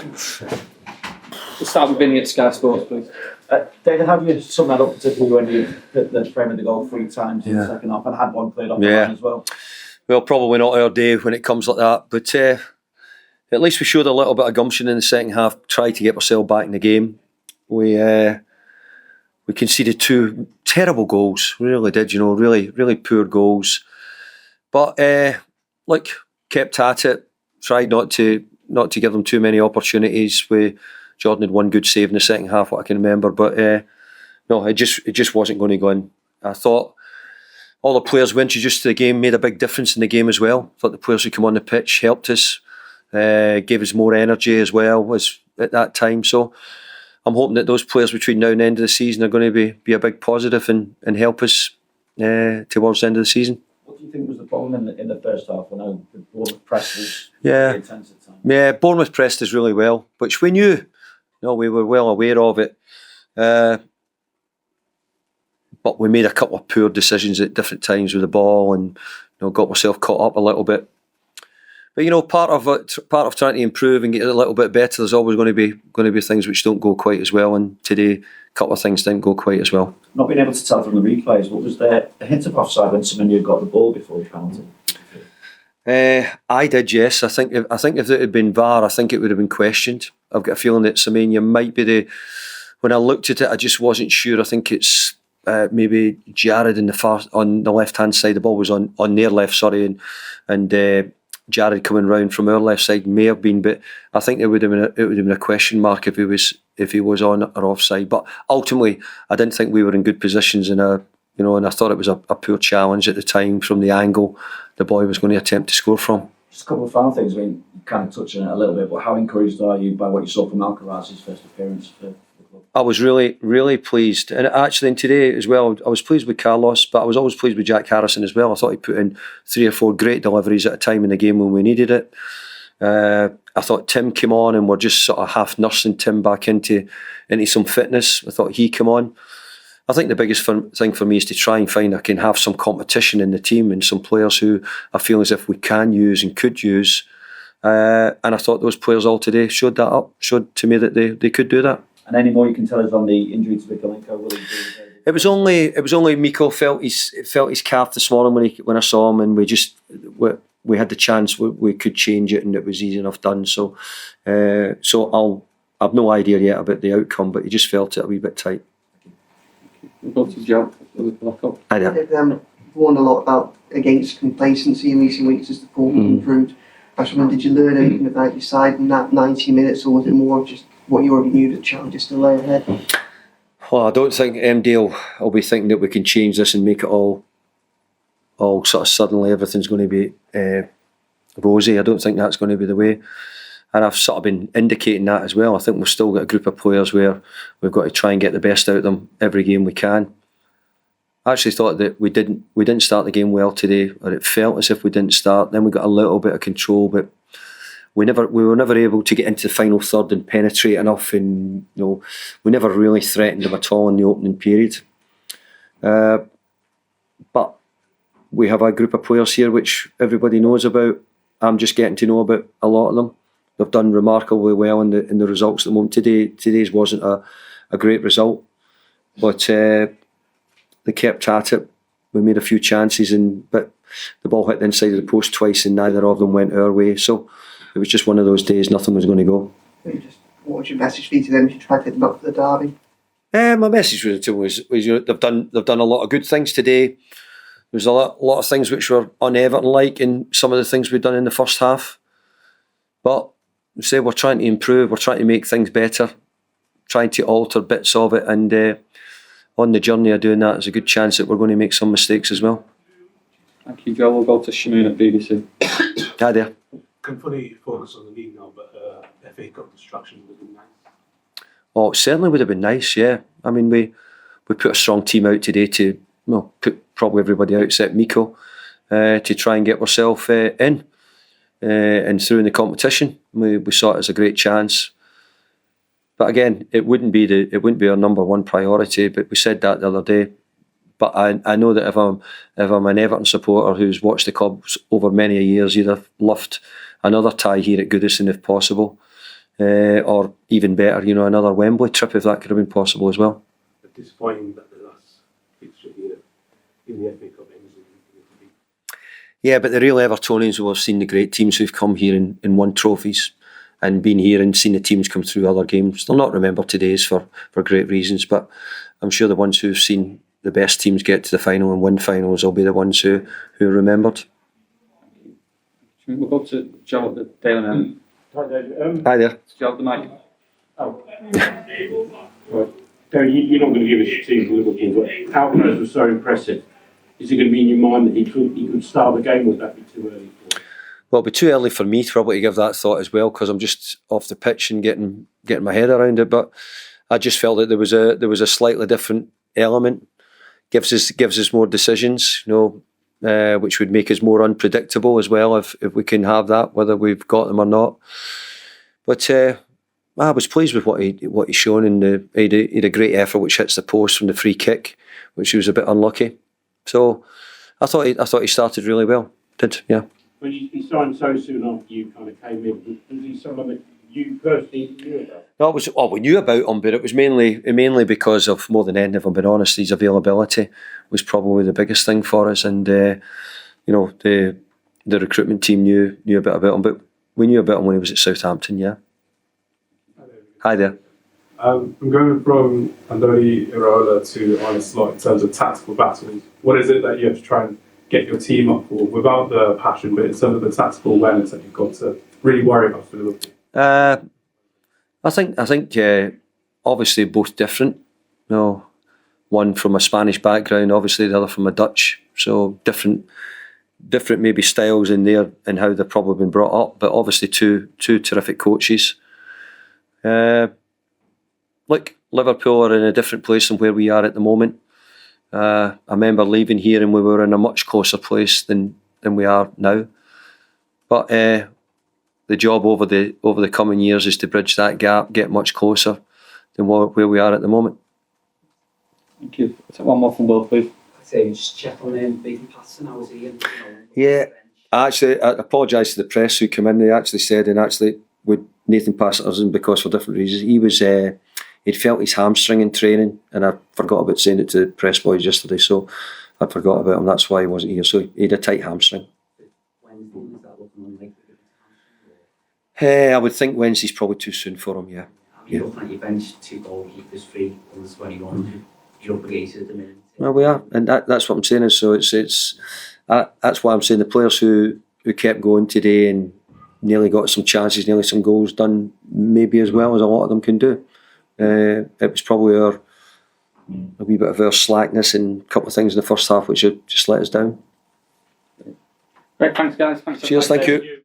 Let's start with Vinny at Sky Sports, please. David, how do you sum that up, particularly when you hit the frame of the goal 3 times in the second half and had one played off the line as well? Well, probably not our day when it comes like that, but at least we showed a little bit of gumption in the second half, tried to get ourselves back in the game. We conceded 2 terrible goals, we really did, really, really poor goals. But kept at it, tried not to give them too many opportunities. Jordan had one good save in the second half, what I can remember, but no, it just wasn't going to go in. I thought all the players who were introduced to the game made a big difference in the game as well. I thought the players who come on the pitch helped us, gave us more energy as well as at that time. So I'm hoping that those players between now and the end of the season are going to be a big positive and help us towards the end of the season. What do you think was the problem in the first half? I know the Bournemouth press was really intense at times. Yeah, Bournemouth pressed us really well, which we knew. We were well aware of it. But we made a couple of poor decisions at different times with the ball and got myself caught up a little bit. But part of trying to improve and get a little bit better, there's always going to be things which don't go quite as well. And today, a couple of things didn't go quite as well. Not being able to tell from the replays, what was there a hint of offside when Semenyo got the ball before the penalty? I did, yes. I think if it had been VAR, I think it would have been questioned. I've got a feeling that Semenyo might be when I looked at it, I just wasn't sure. I think it's maybe Jared on the left hand side. The ball was on their left, sorry, and Jared coming round from our left side may have been, but I think it would have been a question mark if he was on or offside. But ultimately, I didn't think we were in good positions, and I thought it was a poor challenge at the time from the angle the boy was going to attempt to score from. Just a couple of final things. I mean, you kind of touched on it a little bit, but how encouraged are you by what you saw from Alcaraz's first appearance for the club? I was really, really pleased. And actually, in today as well, I was pleased with Carlos, but I was always pleased with Jack Harrison as well. I thought he put in 3 or 4 great deliveries at a time in the game when we needed it. I thought Tim came on and we're just sort of half nursing Tim back into some fitness. I thought he came on. I think the biggest thing for me is to try and find I can have some competition in the team and some players who I feel as if we can use and could use. And I thought those players all today showed to me that they could do that. And any more you can tell us on the injury to Vikalenko? It was only Miko felt his calf this morning when I saw him, and we had the chance we could change it, and it was easy enough done. So I've no idea yet about the outcome, but he just felt it a wee bit tight. We'll go to Joe for the backup. I warned a lot about against complacency in recent weeks as the form improved. Did you learn anything about your side in that 90 minutes, or was it more just what you already knew, the challenges still lay ahead? Well, I don't think MD will be thinking that we can change this and make it all sort of suddenly everything's going to be rosy. I don't think that's going to be the way. And I've sort of been indicating that as well. I think we've still got a group of players where we've got to try and get the best out of them every game we can. I actually thought that we didn't start the game well today, or it felt as if we didn't start. Then we got a little bit of control, but we were never able to get into the final third and penetrate enough, and we never really threatened them at all in the opening period. But we have a group of players here which everybody knows about. I'm just getting to know about a lot of them. They've done remarkably well in the results at the moment. Today's wasn't a great result, but they kept at it. We made a few chances, but the ball hit the inside of the post twice, and neither of them went our way. So it was just one of those days. Nothing was going to go. What was your message to them if you tried to get them up for the derby? My message to them was they've done a lot of good things today. There's a lot of things which were un-Everton-like in some of the things we've done in the first half, but we say we're trying to improve, we're trying to make things better, trying to alter bits of it, and on the journey of doing that, there's a good chance that we're going to make some mistakes as well. Thank you, Joe. We'll go to Shamoon at BBC. Hi there. Can fully focus on the league now, but FA Cup destruction would have been nice. Oh, it certainly would have been nice, yeah. I mean, we put a strong team out today to put probably everybody out except Miko to try and get ourselves in and through in the competition. We saw it as a great chance. But again, it wouldn't be our number one priority. But we said that the other day. But I know that if I'm an Everton supporter who's watched the club over many years, you'd have loved another tie here at Goodison if possible. or even better, you know, another Wembley trip if that could have been possible as well. Disappointing that the last fixture in the FA Cup ends in defeat. Yeah, but the real Evertonians will have seen the great teams who've come here and won trophies and been here and seen the teams come through other games. They'll not remember today's for great reasons, but I'm sure the ones who've seen the best teams get to the final and win finals will be the ones who are remembered. We'll go to Joe at the Daily Mail. Hi, David. Hi there. Joe, the mic. Right. Terry, you're not going to give us your team for Liverpool, but Alcaraz was so impressive. Is it going to be in your mind that he could start the game, or would that be too early for him? Well, it'll be too early for me to probably give that thought as well, because I'm just off the pitch and getting my head around it. But I just felt that there was a slightly different element. Gives us more decisions, you know, which would make us more unpredictable as well if we can have that, whether we've got them or not. But I was pleased with what he's shown, and he had a great effort which hits the post from the free kick, which he was a bit unlucky. So I thought he started really well. Yeah. When he signed so soon after you kind of came in, was he someone that you personally knew about? No, we knew about him, but it was mainly because of, more than anything, if I'm being honest, his availability was probably the biggest thing for us, and you know, the recruitment team knew a bit about him, but we knew about him when he was at Southampton. Yeah. Hi there. I'm going from Andoni Iraola to Arne Slot in terms of tactical battles. What is it that you have to try and get your team up for without the passion, but in terms of the tactical awareness that you've got to really worry about for Liverpool? I think obviously both different. You know, one from a Spanish background, obviously the other from a Dutch. So different maybe styles in there and how they've probably been brought up. But obviously two terrific coaches. Look, Liverpool are in a different place than where we are at the moment. I remember leaving here and we were in a much closer place than we are now. But the job over the coming years is to bridge that gap, get much closer than where we are at the moment. Thank you. Take one more from Will, please. I'd say just check on David Patterson. How was he? And, Yeah, I apologise to the press who came in. They actually said, and actually with Nathan Patterson, because for different reasons, he'd felt his hamstring in training, and I forgot about saying it to the press boys yesterday, so I forgot about him. That's why he wasn't here. So he had a tight hamstring. Wednesday, was that looking unlikely? I would think Wednesday's probably too soon for him. Yeah. You're looking at your bench, 2 goalkeepers, 3 on the 21. You're up against it at the minute. Well, we are, and that's what I'm saying. Is so that's why I'm saying the players who kept going today and nearly got some chances, nearly some goals done, maybe as well as a lot of them can do. It was probably a wee bit of our slackness and a couple of things in the first half which had just let us down. Great, thanks guys. Thanks. Cheers, thank you.